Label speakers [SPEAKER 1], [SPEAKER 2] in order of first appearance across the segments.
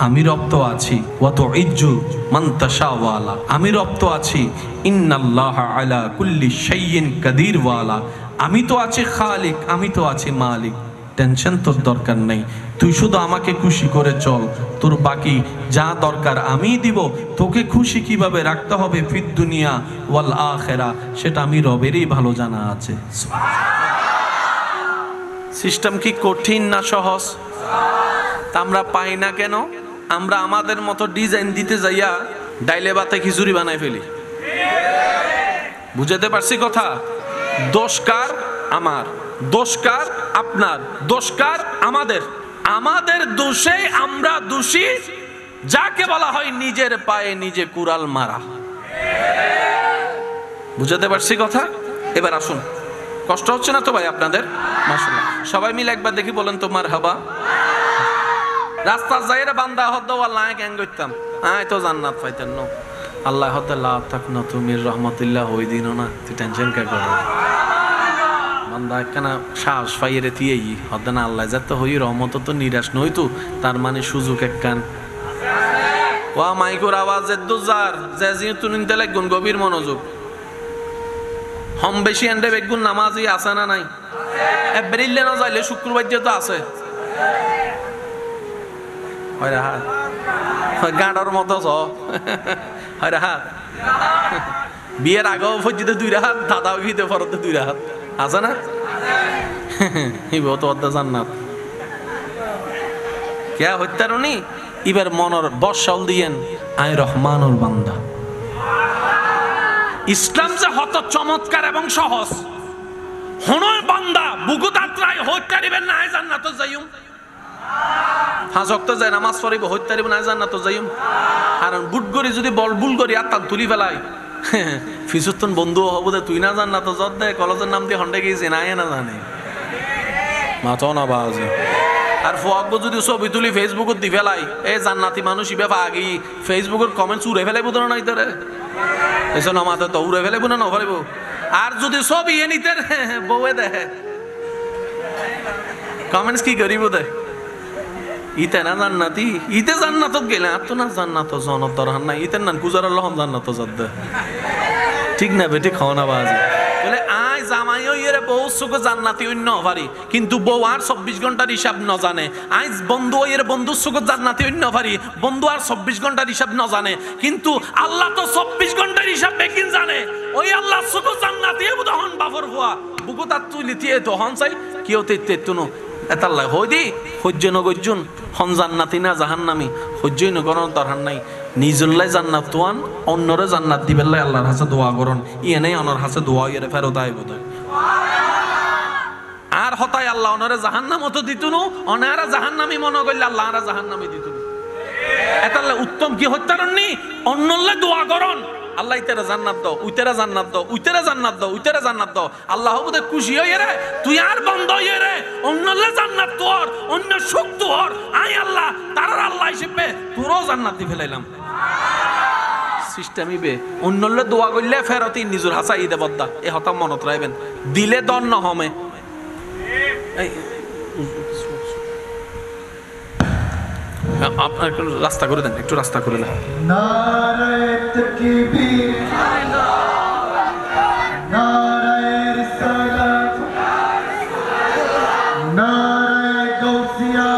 [SPEAKER 1] আমি রপ্ত আছি ওয়াতু ইজ্জু মান তাশাওয়ালা, আমি রপ্ত আছি ইন্নাল্লাহা আলা কুল্লি শাইইন কাদির ওয়ালা, আমি তো আছি খালিক, আমি তো আছি মালিক। টেনশন তোর দরকার নেই, তুই শুধু আমাকে খুশি করে চল, তোর বাকি যা দরকার আমি দিব। তোকে খুশি কিভাবে রাখতে হবে ফিদ দুনিয়া ওয়াল আখিরা, সেটা আমি রবেরই ভালো জানা আছে। সিস্টেম কি কঠিন না সহজ? তা আমরা পাই না কেন? আমরা আমাদের মতো ডিজাইন দিতে যাইয়া ডাইলে বাতে খিচুড়ি বানাই ফেলি। বুঝাতে পারছি কথা? দোষকার আমার, দোষকার আপনার, দোষকার আমাদের। আমাদের দোষে আমরা দোষী, যাকে বলা হয় নিজের পায়ে নিজে কুড়াল মারা। বুঝাতে পারছি কথা? এবার আসুন, কষ্ট হচ্ছে না তো ভাই আপনাদের? মাশাআল্লাহ, সবাই মিলে একবার দেখি বলেন তো মারহাবা। রাস্তা যাইরা বান্দা হদ আল্লাহ কেন করতাম, আয় তো জান্নাত পাইতেন ন আল্লাহ হদ লা তাকনা তুমি রহমাতুল্লাহ হই দিনও না, তুই টেনশন কে করো বান্দা একখানা সাহস পাইরে তিয়েই হদ না আল্লাহ যাতে হই রহমত তো নিরাশ নই তো, তার মানে সুযোগ একখান ওয়া মাইকুর আওয়াজ দুজার যে যেহেতু নিতে লাগুন গভীর মনোযোগ। হম বেশি এন্ডে বেগুন নামাজি আছে না নাই? এপ্রিলে না যাইলে শুক্রবার যে তো আছে গাঁডর মতো বিয়ের আগেও ফজিতে 2 রাত, দাদাও গিতে ফরতে 2 রাত আছে না? তো জান্নাত কে হত্যারণী এবার মনর বর্ষল দিয়েন আই রহমানুর বান্দা। ইসলাম যে হত চমৎকার এবং সহজ। হনয় বান্দা বুকু দাত্রায় হত্যা দিবেন না আই জান্নাত যাইম, 5 ওয়াক্ত যায় নামাজ পড়িব হত্যা দিবেন আই জান্নাত যাইম। কারণ বুট গরি যদি বল বুল করি আত্মা তুলি ফেলাই ফিসুতন বন্ধু হবো দে তুই না জান্নাত যত দে কলেজের নাম দিয়ে হন্ডে গিয়েছে না না জানে মাথাও না বাজে। আর ফোয়াক যদি ছবি তুলি ফেসবুকত দি ফেলাই এ জান্নাতি মানুষ ইবে আগি ফেসবুকের কমেন্টস উড়ে ফেলাইব তো না ইতারে এসো না মাথা তো উড়ে ফেলাইব না না ফেলাইব। আর যদি ছবি এ নিতে বউয়ে দেখে কমেন্টস কি করিব দে ইতে না জান্নাতি, ইতে জান্নাতত গেলে আর তো না জান্নাত জনত দরকার নাই, ইতে না গুজারার লহম জান্নাত যাদ ঠিক না বেটি খাওয়া না বাজে বলে আয় জামাইও ইয়ে বউ সুখে জান্নাতি অন্য পারি, কিন্তু বউ আর 24 ঘন্টার হিসাব ন জানে। আজ বন্ধু ইয়ে বন্ধু সুখে জান্নাতি অন্য পারি, বন্ধু আর 24 ঘন্টার হিসাব ন জানে, কিন্তু আল্লাহ তো 24 ঘন্টার হিসাব বেকিন জানে। ওই আল্লাহ সুখে জান্নাতি বুধ হন বাফর ভুয়া বুকু তার তুই লিথিয়ে তো হন চাই কেউ তেতুনো এতাল্লাহ হই দি সহ্য নগর্জুন হন জান্নাতি না জাহান্নামি সহ্যই নগরণ দরকার নাই। নিজল্লাই জান্নাত তোয়ান অন্যরে জান্নাত দিবেল্লাই আল্লাহর হাতে দোয়া করন, ইয়ে নেই অনর হাতে দোয়া ইয়ে ফেরত আয় বোধ আর হতায় আল্লাহ অনরে জাহান্নাম মতো দিতুনু, অনারা জাহান্নামি মনে করলে আল্লাহ আরা জাহান্নামি দিতুনু। এতাল্লাহ উত্তম কি হত্যারণনি অন্যল্লে দোয়া করন আল্লাহ ইতারা জান্নাত দাও, উইতারা জান্নাত দাও, উইতারা জান্নাত দাও, উইতারা জান্নাত দাও। আল্লাহ বুঝে খুশি হয়ে রে তুই আর বন্ধ হয়ে রে অন্যলে জান্নাত তোর অন্য সুখ তোর আই আল্লাহ তারার আল্লাহ হিসেবে তোরও জান্নাত দি ফেলাইলাম। সিস্টেমই বে অন্যলে দোয়া করলে ফেরতি নিজের হাসা ঈদে বদ্দা এ হতাম মনত রাখবেন দিলে দন্ন হমে। আপনার একটু রাস্তা করে দেন, একটু রাস্তা করে দেন।
[SPEAKER 2] নারায়ে তাকবীর নারায়ে রিসালাত নারায়ে গাউসিয়া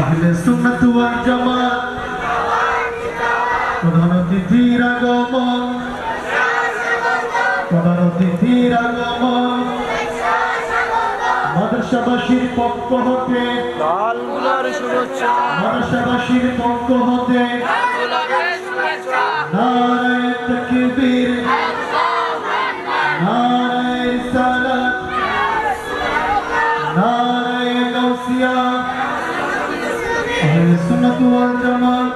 [SPEAKER 2] আহলে সুন্নাত ওয়াল জামাত প্রধান অতিথির আগমন প্রধান অতিথির আগমন মাদ্রাসাবাসীর পক্ষ হতে মাদ্রাসাবাসীর পক্ষ হতে নারায়ে তাকবীর নারায়ে রিসালাত নারায়ে গাউসিয়া আহলে সুন্নাত ওয়াল জামাত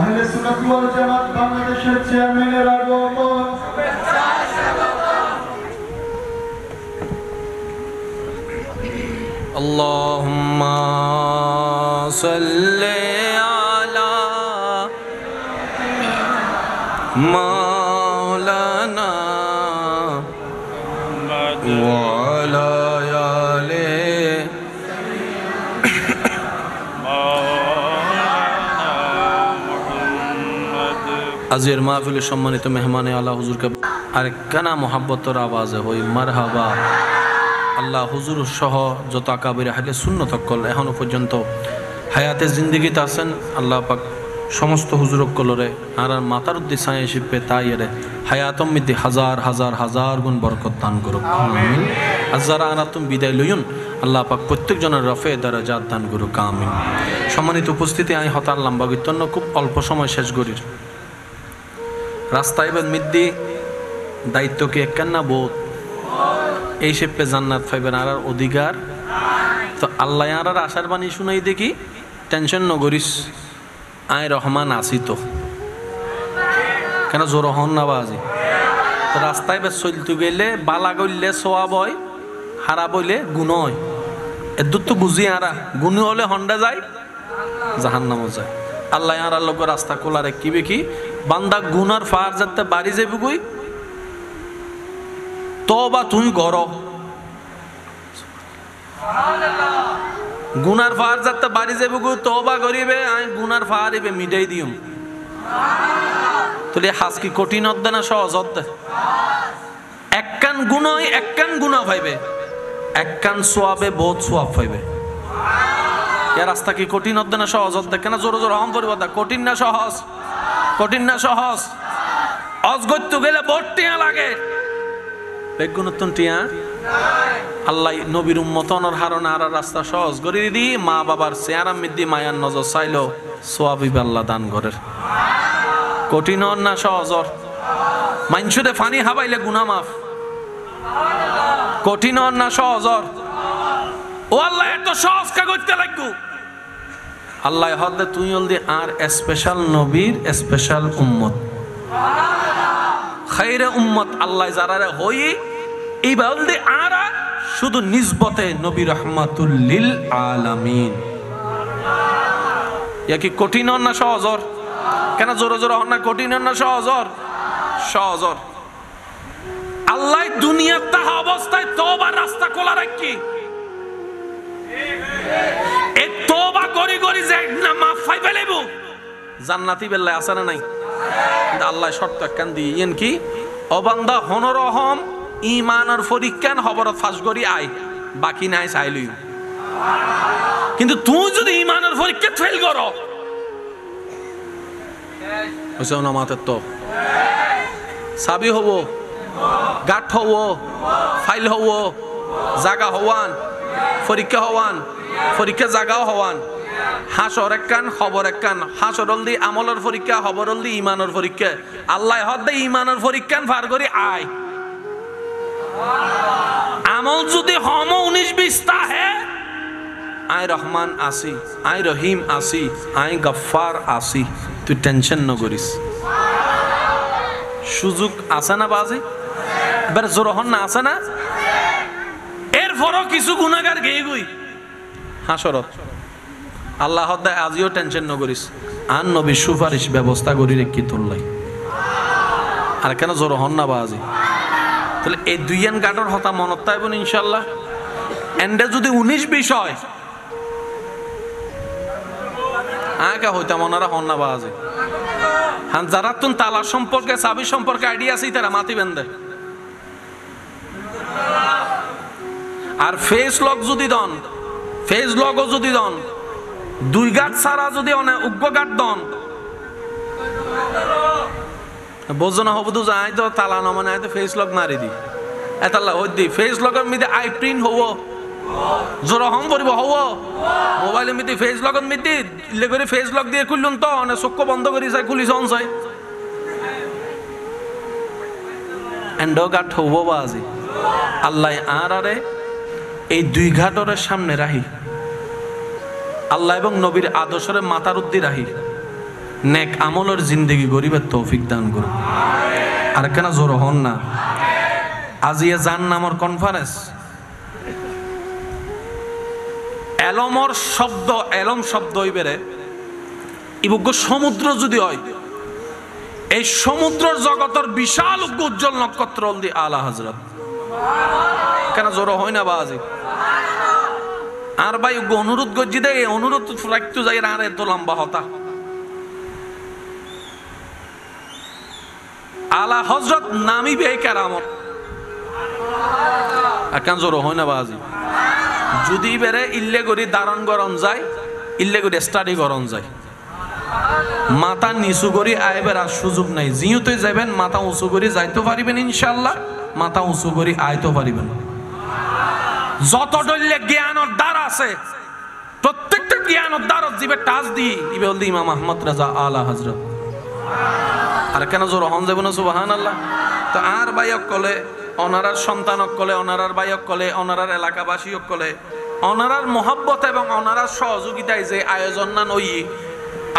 [SPEAKER 2] আহলে সুন্নাত ওয়াল জামাত বাংলাদেশের চেয়ারম্যানের আগমন
[SPEAKER 1] Allahumma salli ala maulana wa ala আজের মাহফিলের সম্মানিত মেহমানে আল্লাহ হুজুরকে আরেকখানা মোহাব্বতর আওয়াজে হই মারহাবা। আল্লাহ হুজুর সহ যত আকাবির হাইলে সুন্নত কল এখনো পর্যন্ত হায়াতে জিন্দিগিতে আছেন, আল্লাহ পাক সমস্ত হুজুরকলরে আর মাতার উদ্দেশ্যে শিপে তাই এরে হায়াতম মিদ্দি হাজার হাজার হাজার গুণ বরকত দান করুক। আর যারা আনাতুম বিদায় লইন আল্লাহ পাক প্রত্যেকজনের রফে দারাজাত দান করুক। আমিন। সম্মানিত উপস্থিতি, আমি হতার লম্বা বিতন্ন খুব অল্প সময় শেষ করির রাস্তায় মিদ্দি দায়িত্বকে একখানা বোধ এই শিপে জান্নাত পাইবেন আর অধিকার তো আল্লাহ আর আশার বাণী শুনাই দেখি টেনশন নগরিস, আয় রহমান আসি তো কেন জোর হন না বাজি। তো রাস্তায় বেশ চলতে গেলে বালা গইলে সোয়া বয়, হারা বইলে গুণ হয়। এর দূর তো বুঝি আরা গুণ হলে হন্ডা যায়, জাহান্নামও যায়। আল্লাহ আর লোক রাস্তা খোলা রেখিবে কি বান্দা গুনার ফার যাতে বাড়ি যাবি গই তো বা তুই গর গুনার ফার যাতে বাড়ি যাবি গো তো বা করিবে আমি গুনার ফার ইবে মিটাই দিম। তাহলে হাজ কি কঠিন হদ্দে না সহজ হদ্দে? একখান গুণই একখান গুণা পাইবে, একখান সোয়াবে বহুত সোয়াব পাইবে। এ রাস্তা কি কঠিন হদ্দে না সহজ হদ্দে? কেন জোর জোর হম পরিব কঠিন না সহজ? কঠিন না সহজ? অজগত্য গেলে বহুত টিয়া লাগে, বেগুনতন টিয়া আল্লাহ নবীর উম্মতনের হারণ আর রাস্তা সহজ করে দি। মা বাবার চেয়ারা মিদ্দি মায়ার নজর চাইলো সোয়াবিব আল্লাহ দান করের। কঠিন না সহজর? মাইনসুরে ফানি হাবাইলে গুনা মাফ। কঠিন না সহজর? ও আল্লাহ এত সহজ কা করতে লাগবো? আল্লাহ হদে তুই হলদি আর স্পেশাল নবীর স্পেশাল উম্মত, খাইরে উম্মত আল্লাহ যারা হই এই বলদি আর শুধু নিসবতে নবী রহমাতুল লিল আলামিন। ইয়া কি কঠিন না সহজর? কেন জোরে জোরে হন না? কঠিন না সহজর? সহজর। আল্লাহ দুনিয়ার তাহা অবস্থায় তওবার রাস্তা খোলা রাখি, এই তওবা করি করি যে না মাফ পাই ফেলেবো জান্নাতি বেল্লায় আছে না নাই? কিন্তু আল্লাহ শর্ত একখান দিয়েন কি অবান্দা হনরহম ইমানের পরীক্ষান খবরত ফাঁস করি আয়, বাকি নাই চাইলই। কিন্তু তুই যদি ইমানের পরীক্ষা ফেল করো নামাতের তো সাবি হব, গাঠ হব, ফাইল হব, জাগা হওয়ান, পরীক্ষা হওয়ান, পরীক্ষা জাগাও হওয়ান। হাসর একখান খবর একখান, হাসর হল দি আমলের পরীক্ষা, খবর হল দি ইমানের পরীক্ষা। আল্লাহ হদ ইমানের পরীক্ষান ফার করি আয়। আমল যদি হম 19-20 তা হে আই রহমান আসি, আই রহিম আসি, আই গফফার আসি, তুই টেনশন ন করিস। সুযোগ আছে না বাজি? এবার জোরহন না আছে না? এরপরও কিছু গুনাহগার গেয়ে গুই হাসরত আল্লাহ হদ্দায় আজিও টেনশন ন করিস। আন নবী সুপারিশ ব্যবস্থা করি রেখি তুললাই আর কেন জোরহন না বাজি? তাহলে এই দুইয়ান গাটর হতা মনত তাইবন ইনশাল্লাহ। এন্ডে যদি 19-20 হয় আগে হইতাম ওনারা হন না বাজে। হ্যাঁ যারা তুন তালা সম্পর্কে চাবি সম্পর্কে আইডিয়া আছে তারা মাতি বেঁধে। আর ফেস লক যদি দন, ফেস লগও যদি দন, 2 গাট ছাড়া যদি অনেক উগ্র গাট দন বোঝো না হবো তো যাই তো তালা ন মানে তো ফেস লক মারি দি এতাল্লা হই দি ফেস লগের মধ্যে আই প্রিন্ট হবো জোর হম পড়ব হব মোবাইলের মধ্যে ফেস লগের মধ্যে ইলে করে ফেস লক দিয়ে খুললুন তো অনেক চক্ষু বন্ধ করি চাই খুলিস অনসাই এন্ডো গাট হবো বাজি। আল্লাহ আর আরে এই 2 ঘাটরের সামনে রাহি আল্লাহ এবং নবীর আদর্শরে মাতার উদ্দি রাহি নেক আমলের জিন্দগি গরিবের তৌফিক দান করুন। আর কেন জোর হন না? আজিয়ে জান নামর কনফারেন্স এলমর শব্দ, এলম শব্দ হইবেরে ইবুগ্য সমুদ্র যদি হয় এই সমুদ্রের জগতের বিশাল উজ্জ্বল নক্ষত্র দি আলা হযরত। কেন জোর হয় না বাজি? আর ভাই অনুরোধ গজ্জি দে, অনুরোধ রাখতে যাই আর এত লম্বা হতা আলা হজরত নামি বে কেরামত একান জোর হয় না বাজি যদি বেড়ে ইল্লে করি দারণ গরম যায় ইল্লে করি স্টাডি গরম যায় মাথা নিচু করি আইবার আর সুযোগ নাই জিউতে যাবেন মাথা উঁচু করি যাইতে পারিবেন ইনশাআল্লাহ মাথা উঁচু করি আইতে পারিবেন যত ডলে জ্ঞানের দ্বার আছে প্রত্যেকটা জ্ঞানের দ্বার জিবে টাচ দিই ইবে বলদি ইমাম আহমদ রাজা আলা হযরত আর কেন জোর হন যাব না সুবহানাল্লাহ তো আর ভাইক কলে অনারার সন্তানক কলে অনারার ভাইক কলে অনারার এলাকাবাসীক কলে অনারার মহব্বত এবং অনারার সহযোগিতায় যে আয়োজন না নই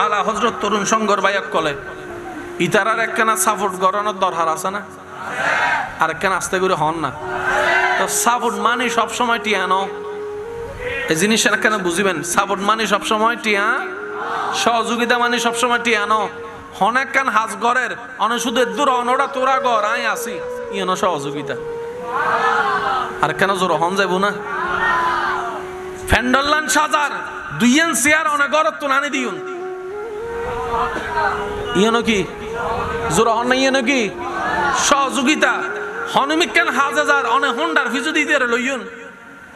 [SPEAKER 1] আলা হযরত তরুণ সংঘর ভাইক কলে ইতারার একখানা সাপোর্ট গড়ানোর দরকার আছে না আর একখানা আস্তে করে হন না তো সাপোর্ট মানে সবসময় টিয়ানো এই জিনিসটা কেন বুঝিবেন সাপোর্ট মানে সবসময় টিয়া সহযোগিতা মানে সবসময় টিয়ানো অনেক কান হাজ ঘরের অনেক শুধু দূর অনরা তোরা ঘর আই আসি ইয়েন সহযোগিতা আর কেন জোর হন যাব না ফ্যান্ডলান সাজার দুইয়েন চেয়ার অনেক ঘর তো নানি দিউন ইয়েন কি জোর হন না ইয়েন কি সহযোগিতা হনমিক কেন হাজার অনেক হন্ডার ফিজু দিতে লইয়ুন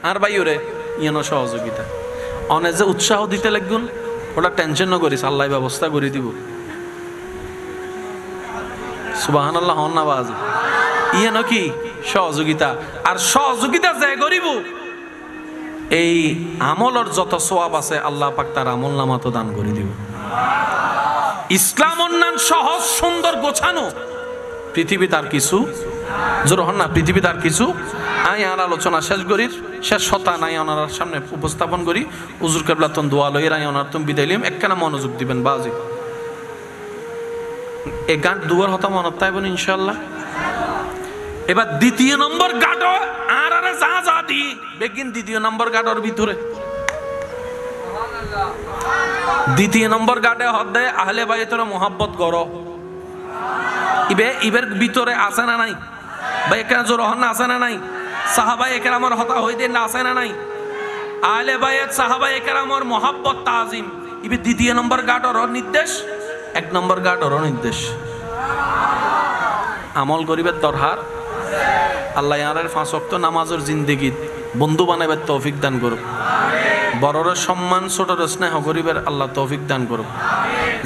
[SPEAKER 1] আর বাইরে ইয়েন সহযোগিতা অনেক যে উৎসাহ দিতে লাগুন ওটা টেনশন না করিস আল্লাহ ব্যবস্থা করে দিব সুবহানাল্লাহ হন না বাজি ইয়ে নাকি সহযোগিতা আর সহযোগিতা যে করিব এই আমলের যত সওয়াব আছে আল্লাহ পাক তার আমল নামা তো দান করে দিব ইসলাম অন্যান সহজ সুন্দর গোছানো পৃথিবী তার কিছু জোর হন না পৃথিবী তার কিছু আই আর আলোচনা শেষ করির শেষ হতা নাই ওনার সামনে উপস্থাপন করি হুজুর কেবলা তন দোয়া লইর আই ওনার তুমি বিদায় লিম একখানা মনোযোগ দিবেন বাজি এই গান দুয়ার হতা মনত তাইবেন ইনশাআল্লাহ এবার দ্বিতীয় নম্বর গাটো আর আরে যা যা দি বেগিন দ্বিতীয় নম্বর গাটোর ভিতরে দ্বিতীয় নম্বর গাটে হদে আহলে বাইতের মোহাব্বত গড় ইবের ভিতরে আছে না নাই ভাই এখানে জোর হন আছে না নাই সাহাবায়ে কেরামের হতা হইতে না আছে না নাই আহলে বাইত সাহাবায়ে কেরামের মোহাব্বত তাজিম ইবে দ্বিতীয় নম্বর গাটোর নির্দেশ এক নম্বর গাটোর নির্দেশ আমল করিবার দরকার আল্লাহ ইয়ারের 5 ওয়াক্ত নামাজের জিন্দেগি বন্ধু বানাইবার তৌফিক দান করুক বড়র সম্মান ছোটর স্নেহ করিবার আল্লাহ তৌফিক দান করুক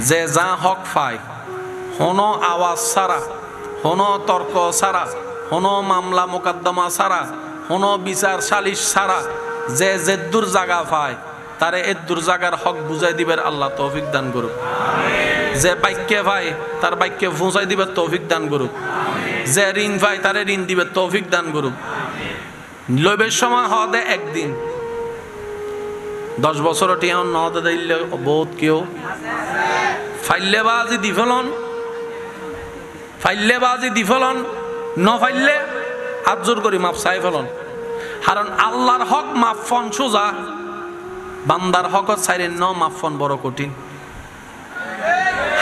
[SPEAKER 1] যে যা হক পায় হনো আওয়াজ সারা হনো তর্ক সারা হনো মামলা মোকদ্দমা সারা হনো বিচার সালিশ সারা যে জেদ্দুর জায়গা পায় তারে এদ্দুর জায়গার হক বুঝাই দিবার আল্লাহ তৌফিক দান করুক যে বাক্যে ভাই তার বাক্যে পৌঁছাই দিবার তৌফিক দান করুক যে ঋণ ভাই তারে ঋণ দিবার তৌফিক দান করুক লইবের সময় হদে একদিন 10 বছর টিয়ান নদে দিলে বহুত কেউ ফাইল্লেবাজি দি ফেলন ন ফাইলে হাত জোর করি মাপ চাই ফেলন কারণ আল্লাহর হক মাফন সোজা বান্দার হক চাইরেন ন মাফন বড় কঠিন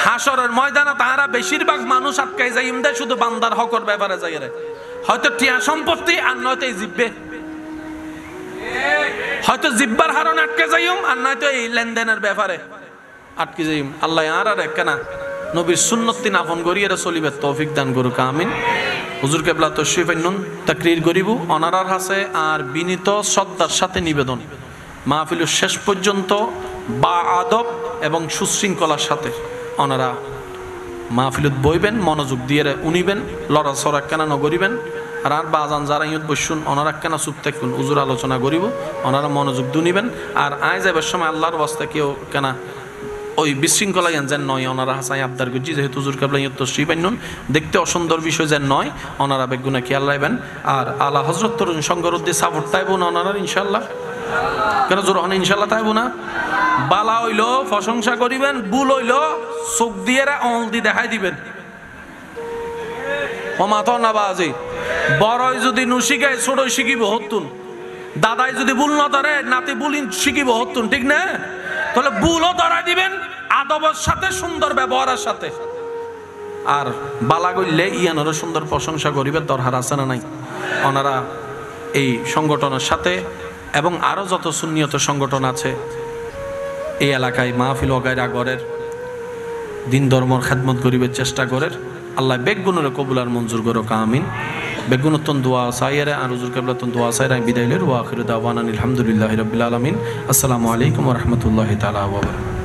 [SPEAKER 1] হাসরের ময়দানে তারা বেশিরভাগ মানুষ আটকাই যায় ইমদা শুধু বান্দার হকর ব্যাপারে যাই রে হয়তো টিয়া সম্পত্তি আর নয়তো এই জিব্বে হয়তো জিব্বার হারণ আটকে যাইম আর নয়তো এই লেনদেনের ব্যাপারে আটকে যাইম আল্লাহ আর একখানা নবীর সুন্নতি নাফন করি এরা চলিবে তৌফিক দান করুক আমিন হুজুর কেবলা তশরিফ আইনুন তাকরীর করিব অনারার হাসে আর বিনীত শ্রদ্ধার সাথে নিবেদন মাহফিলের শেষ পর্যন্ত বা আদব এবং সুশৃঙ্খলার সাথে ওনারা মাহফিলত বইবেন মনোযোগ দিয়ে উনিবেন লড়াচড়া কেনা নগরিবেন আর বাজান যারা ইয়ত বসুন ওনারা কেনা চুপ থাকুন উজুর আলোচনা করিব ওনারা মনোযোগ দুনিবেন আর আয় যাবার সময় আল্লাহর বাস্তে কেউ কেনা ওই বিশৃঙ্খলা যেন নয় ওনারা হাসাই আবদার করছি যেহেতু হুজুর কেবলা ইয়ত তশরিফ আইনুন দেখতে অসুন্দর বিষয় যেন নয় ওনারা বেগুনা খেয়াল রাখবেন আর আলা হযরত তরুণ সংঘর উদ্দে সাপোর্ট তাইব না ওনারা ইনশাআল্লাহ কেন জোর হন ইনশাআল্লাহ তাইব না বালা হইল প্রশংসা করিবেন ভুল হইল চোখ দিয়ে অল দি দেখাই দিবেন ও মাথা না বাজি বড়ই যদি নুশিকায় ছোটই শিখিব হতুন দাদাই যদি ভুল না ধরে নাতি ভুল শিখিব হতুন ঠিক না তাহলে ভুলও ধরাই দিবেন আদবের সাথে সুন্দর ব্যবহারের সাথে আর বালা গইলে ইয়ানোর সুন্দর প্রশংসা করিবে দরকার আছে না নাই ওনারা এই সংগঠনের সাথে এবং আরো যত সুন্নিয়ত সংগঠন আছে এই এলাকায় মাহফিল ওগাইরা গড়ের দিন ধর্মর খেদমত করিবার চেষ্টা করের আল্লাহ বেগুনের কবুলার মঞ্জুর করো কামিন বেগুনতন দোয়া সাইয়ারে আর হুজুর কেবলাতন দোয়া সাইরা বিদাইলের ওয়া আখিরু দাওয়ানা আলহামদুলিল্লাহি রাব্বিল আলামিন আসসালামু আলাইকুম ওয়া রাহমাতুল্লাহি তাআলা ওয়া বারাকাতুহু